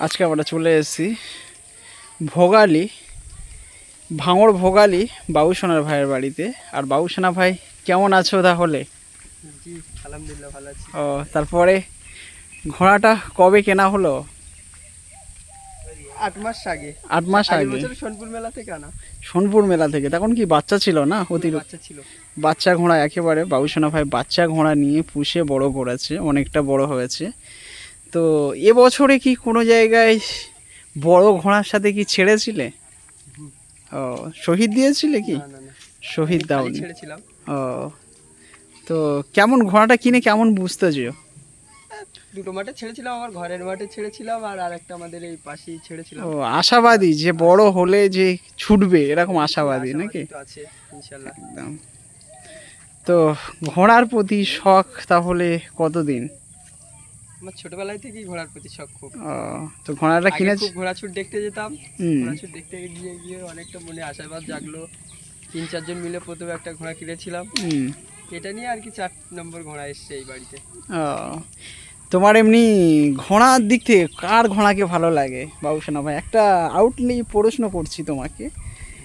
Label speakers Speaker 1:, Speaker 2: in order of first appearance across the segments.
Speaker 1: আজকে আমরা চলে এসেছি ভোগালী, ভাঙড় ভোগালী বাবুসোনার ভাইয়ের বাড়িতে। আর বাবুসোনা ভাই কেমন আছো তাহলে?
Speaker 2: জি আলহামদুলিল্লাহ ভালো আছি।
Speaker 1: ও, তারপরে ঘোড়াটা কবে কেনা হলো?
Speaker 2: 8 মাস আগে।
Speaker 1: 8 মাস আগে।
Speaker 2: বছর সোনপুর মেলা থেকে আনা।
Speaker 1: সোনপুর মেলা থেকে। তখন কি বাচ্চা ছিল না?
Speaker 2: বাচ্চা ছিল।
Speaker 1: বাচ্চা ঘোড়া একেবারে বাবুসোনা ভাই বাচ্চা ঘোড়া নিয়ে পুষে বড় করেছে, অনেকটা বড় হয়েছে। তো এবছরে কি কোনো জায়গায় বড় ঘোড়ার সাথে কি ছেড়েছিলে? ও, শহীদ দিয়েছিলে কি?
Speaker 2: না না
Speaker 1: শহীদ
Speaker 2: খালি
Speaker 1: দাওনি?
Speaker 2: ছেড়েছিলাম।
Speaker 1: ও, তো কেমন ঘোড়াটা কিনে কেমন বুঝতেছো?
Speaker 2: দুটো মাঠে ছেড়েছিলাম, আমার ঘরের মাঠে ছেড়েছিলাম আর আরেকটা আমাদের এই পাশেই ছেড়েছিলাম।
Speaker 1: ও, আশাবাদী যে বড় হলে যে ছুটবে, এরকম আশাবাদী নাকি?
Speaker 2: তো আছে ইনশাআল্লাহ।
Speaker 1: একদম। তো ঘোড়ার প্রতি শখ তাহলে কতদিন?
Speaker 2: আমার ছোটবেলায় থেকেই ঘোড়ার প্রতি শখ খুব।
Speaker 1: ও, তো ঘোড়াটা
Speaker 2: আগে
Speaker 1: কিনেছি।
Speaker 2: খুব ঘোড়া ছুট দেখতে যেতাম।
Speaker 1: হুম।
Speaker 2: ঘোড়া ছুট দেখতে গিয়ে গিয়ে অনেকটা মনে আশাবাদ জাগলো। 3-4 জন মিলে প্রথমে একটা ঘোড়া কিনেছিলাম।
Speaker 1: হুম।
Speaker 2: এটা নিয়ে আর কি 4 নম্বর ঘোড়া এসছে এই বাড়িতে।
Speaker 1: ও, তোমার এমনি ঘোড়ার দিক থেকে কার ঘোড়াকে ভালো লাগে বাবুসোনা ভাই? একটা আউটলি প্রশ্ন করছি তোমাকে,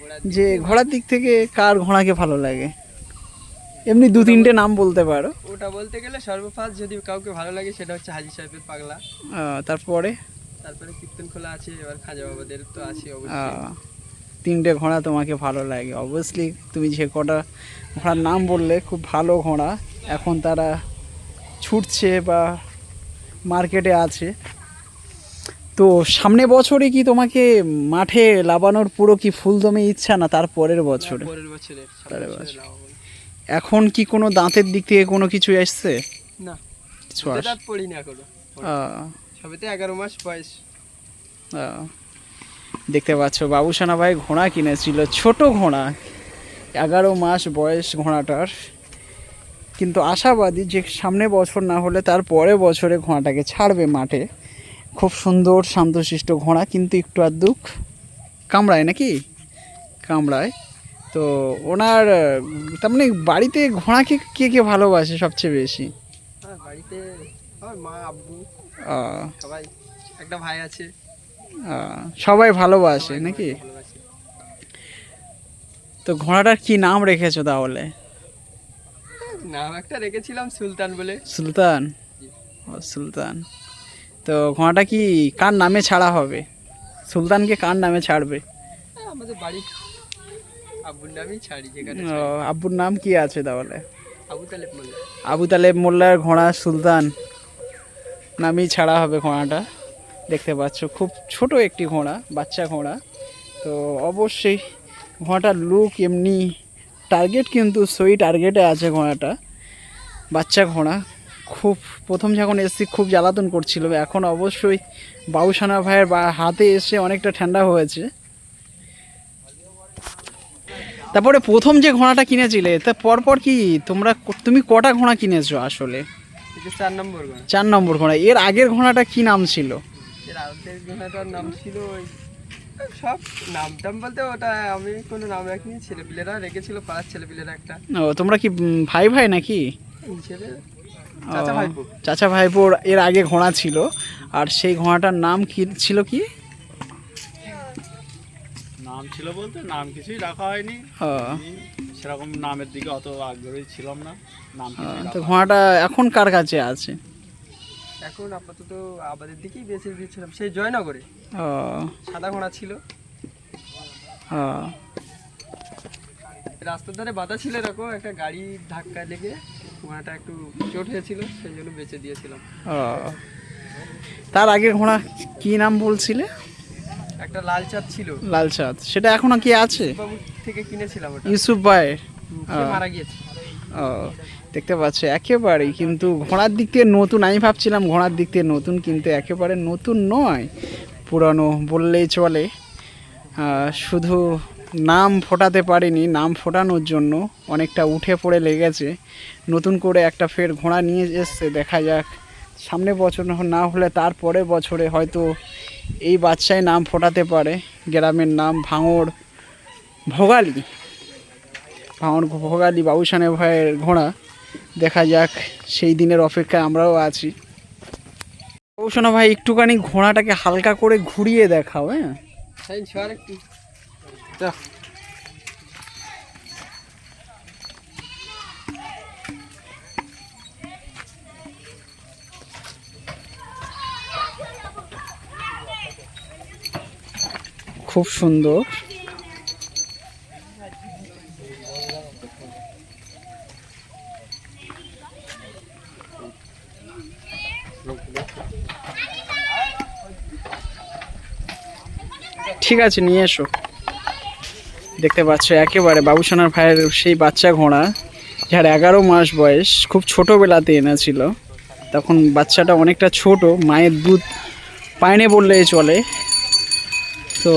Speaker 2: ঘোড়ার
Speaker 1: যে ঘোড়ার দিক থেকে কার ঘোড়াকে ভালো লাগে? এমনি 2-3টে নাম বলতে পারো।
Speaker 2: ওটা বলতে গেলে সর্বফার্স্ট যদি কাউকে ভালো লাগে সেটা হচ্ছে হাজী সাহেবের পাগলা।
Speaker 1: তারপরে
Speaker 2: তারপরে কীর্তন খোলা আছে, এবার খাজা বাবাদের তো আছে অবশ্যই।
Speaker 1: 3টে ঘোড়া তোমাকে ভালো লাগে অবভিয়াসলি। তুমি যে কটা ঘোড়ার নাম বললে খুব ভালো ঘোড়া, এখন তারা ছুটছে বা মার্কেটে আছে। তো সামনে বছরে কি তোমাকে মাঠে লাগানোর পুরো কি ফুলদমে ইচ্ছা, না তার পরের বছরে?
Speaker 2: পরের বছরের
Speaker 1: পরের
Speaker 2: সামনের বছরে
Speaker 1: বছর।
Speaker 2: লাগাবো।
Speaker 1: এখন কি কোনো দাঁতের দিক থেকে কোনো কিছু এসছে?
Speaker 2: না,
Speaker 1: কিছু
Speaker 2: দুধের
Speaker 1: আস
Speaker 2: দাঁত পড়িনি এখনো। সবে তো 11 মাস বয়স।
Speaker 1: দেখতে পাচ্ছ বাবুসোনা ভাই ঘোড়া কিনেছিল, ছোট ঘোড়া, 11 মাস বয়স ঘোড়াটার। কিন্তু আশাবাদী যে সামনে বছর না হলে তার পরের বছরে ঘোড়াটাকে ছাড়বে মাঠে। খুব সুন্দর শান্তশিষ্ট ঘোড়া, কিন্তু একটু আধটু কামড়ায় নাকি? কামড়ায়। তো ওনার তার মানে বাড়িতে ঘোড়াকে কে কে ভালোবাসে সবচেয়ে বেশি?
Speaker 2: হ্যাঁ, বাড়িতে আমার মা আব্বু
Speaker 1: আহ,
Speaker 2: সবাই, একটা ভাই আছে।
Speaker 1: সবাই ভালোবাসে
Speaker 2: সবাই
Speaker 1: নাকি?
Speaker 2: ঘোড়াকে ভালোবাসে।
Speaker 1: তো ঘোড়াটার কি নাম রেখেছো তাহলে?
Speaker 2: নাম একটা রেখেছিলাম সুলতান বলে।
Speaker 1: সুলতান? ও, সুলতান। তো ঘোড়াটা কি কার নামে ছাড়া হবে? সুলতানকে কার নামে ছাড়বে?
Speaker 2: আমাদের বাড়ির আব্বুর নামেই ছাড়ি যেখানে
Speaker 1: ও,
Speaker 2: ছাড়ি।
Speaker 1: আব্বুর নাম কি আছে তাহলে?
Speaker 2: আবু তালেব মোল্লা।
Speaker 1: আবু তালেব মোল্লার ঘোড়া সুলতান নামেই ছাড়া হবে ঘোড়াটা। দেখতে পাচ্ছ খুব ছোট একটি ঘোড়া, বাচ্চা ঘোড়া। তো অবশ্যই ঘোড়াটার লুক এমনি, টার্গেট কিন্তু সই টার্গেটে আছে ঘোড়াটা, বাচ্চা ঘোড়া। খুব প্রথম যখন এসছি খুব জ্বালাতন করছিল, এখন অবশ্যই বাবুসোনা ভাইয়ের হাতে এসে অনেকটা ঠান্ডা হয়েছে। তারপরে প্রথম যে ঘোড়াটা কিনেছিলে তা পরপর কি তুমি কটা ঘোড়া কিনেছো আসলে?
Speaker 2: এটা 4 নম্বর ঘোড়া।
Speaker 1: 4 নম্বর ঘোড়া। এর আগের ঘোড়াটা কি নাম ছিল?
Speaker 2: এর আগের ঘোড়াটার নাম ছিল ওই সব নাম টাম বলতে ওটা আমি কোনো নাম রাখিনি, ছেলেপিলেরা রেখেছিল, পাড়ার ছেলেপিলেরা একটা
Speaker 1: ও, তোমরা কি ভাই ভাই নাকি?
Speaker 2: হিসেবে।
Speaker 1: ও,
Speaker 2: চাচা ভাইপো।
Speaker 1: চাচা ভাইপোর এর আগে ঘোড়া ছিল, আর সেই ঘোড়াটার নাম কি ছিল? কি
Speaker 3: নাম ছিল বলতে নাম কিছুই রাখা হয়নি।
Speaker 1: ও,
Speaker 3: সেরকম নামের দিকে অত আগ্রহী ছিলাম না। নাম কিছুই
Speaker 1: তো
Speaker 3: রাখা
Speaker 1: ঘোড়াটা এখন কার কাছে আছে?
Speaker 2: এখন আপাতত আমাদের দিকেই বেঁচে দিয়েছিলাম সেই জয়নগরে।
Speaker 1: ও,
Speaker 2: সাদা ঘোড়া ছিল,
Speaker 1: ও,
Speaker 2: রাস্তার ধারে বাঁধা ছিল, এরকম একটা গাড়ি ধাক্কা লেগে ঘোড়াটা একটু চোট হয়েছিল, সেই জন্য বেঁচে দিয়েছিলাম।
Speaker 1: ও। তার আগের ঘোড়া কি নাম বলছিলে?
Speaker 2: একটা লাল চাঁদ ছিল,
Speaker 1: লাল চাঁদ, সেটা এখনো কি আছে?
Speaker 2: বাবু থেকে কিনেছিলাম ওটা।
Speaker 1: ইউসুফ ভাই?
Speaker 2: সে মারা গিয়েছে।
Speaker 1: ও, দেখতে পাচ্ছ একেবারেই কিন্তু ঘোড়ার দিক থেকে নতুন। আমি ভাবছিলাম ঘোড়ার দিক থেকে নতুন, কিন্তু একেবারে নতুন নয়, পুরানো বললেই চলে। শুধু নাম ফোটাতে পারিনি, নাম ফোটানোর জন্য অনেকটা উঠে পড়ে লেগেছে। নতুন করে একটা ফের ঘোড়া নিয়ে এসছে, দেখা যাক সামনে বছর না হলে তার পরের বছরে হয়তো এই বাচ্চাই নাম ফোটাতে পারে। গ্রামের নাম ভাঙড় ভোগালী, ভাঙড় ভোগালী বাবুসোনা ভাইয়ের ঘোড়া। দেখা যাক, সেই দিনের অপেক্ষায় আমরাও আছি। ও শোনো ভাই, একটুখানি ঘোড়াটাকে হালকা করে ঘুরিয়ে দেখাও। হ্যাঁ,
Speaker 2: শাহিন সর একটু।
Speaker 1: খুব সুন্দর। ঠিক আছে, নিয়ে এসো। দেখতে পাচ্ছ একেবারে বাবুসোনার ভাইয়ের সেই বাচ্চা ঘোড়া, যার 11 মাস বয়স, খুব ছোটোবেলাতে এনেছিল। তখন বাচ্চাটা অনেকটা ছোট, মায়ের দুধ পায়নি বললেই চলে। তো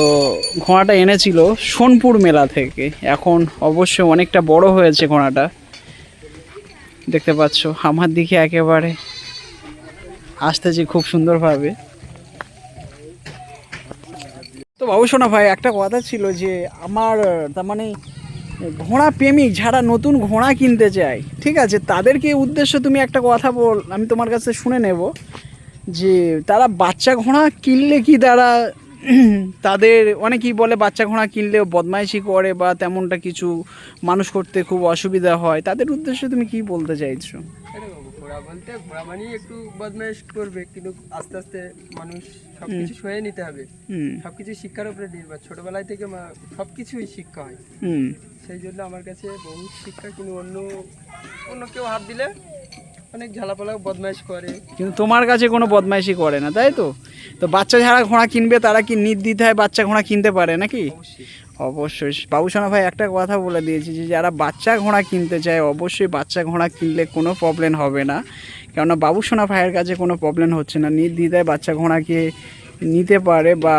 Speaker 1: ঘোড়াটা এনেছিল সোনপুর মেলা থেকে। এখন অবশ্যই অনেকটা বড় হয়েছে ঘোড়াটা, দেখতে পাচ্ছ আমার দিকে একেবারে আসতেছে খুব সুন্দরভাবে। তো বাবুসোনা ভাই, একটা কথা ছিল যে আমার তার মানে ঘোড়া প্রেমিক যারা নতুন ঘোড়া কিনতে চায়, ঠিক আছে, তাদেরকে উদ্দেশ্য তুমি একটা কথা বল, আমি তোমার কাছে শুনে নেব যে তারা বাচ্চা ঘোড়া কিনলে কি তারা তাদের অনেকেই বলে বাচ্চা ঘোড়া কিনলেও বদমাইশি করে বা তেমনটা কিছু, মানুষ করতে খুব অসুবিধা হয়, তাদের উদ্দেশ্যে তুমি কি বলতে চাইছো?
Speaker 2: আরে বাবু, ঘোড়া বলতে ঘোড়া মানেই একটু বদমাইশ করবে, কিন্তু আস্তে আস্তে মানুষ সবকিছু সয়ে নিতে হবে।
Speaker 1: হুম
Speaker 2: সবকিছু শিক্ষার উপরে নির্ভর, ছোটবেলায় থেকে সবকিছুই শিক্ষা হয়।
Speaker 1: হুম
Speaker 2: সেই জন্য আমার কাছে বহু শিক্ষা, কিন্তু অন্য কেউ হাত দিলে অনেক ঝালাপালা বদমাইশ করে।
Speaker 1: কিন্তু তোমার কাছে কোনো বদমাইশি করে না, তাই তো? তো বাচ্চা যারা ঘোড়া কিনবে তারা কি নির্দ্বিধায় বাচ্চা ঘোড়া কিনতে পারে নাকি?
Speaker 2: অবশ্যই।
Speaker 1: অবশ্যই বাবুসোনা ভাই একটা কথা বলে দিয়েছি যে যারা বাচ্চা ঘোড়া কিনতে চায় অবশ্যই বাচ্চা ঘোড়া কিনলে কোনো প্রবলেম হবে না, কেননা বাবুসোনা ভাইয়ের কাছে কোনো প্রবলেম হচ্ছে না। নির্দ্বিধায় বাচ্চা ঘোড়াকে নিতে পারে বা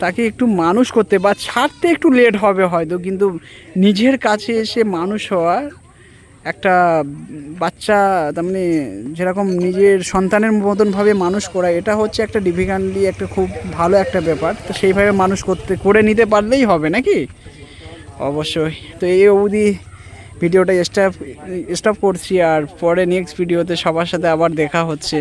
Speaker 1: তাকে একটু মানুষ করতে বা ছাড়তে একটু লেট হবে হয়তো, কিন্তু নিজের কাছে এসে মানুষ হওয়া একটা বাচ্চা, তার মানে যেরকম নিজের সন্তানের মতনভাবে মানুষ করা, এটা হচ্ছে একটা ডিফিকাল্টলি একটা খুব ভালো একটা ব্যাপার। তো সেইভাবে মানুষ করে নিতে পারলেই হবে নাকি? অবশ্যই। তো এই অবধি ভিডিওটা স্টপ করছি, আর পরে নেক্সট ভিডিওতে সবার সাথে আবার দেখা হচ্ছে।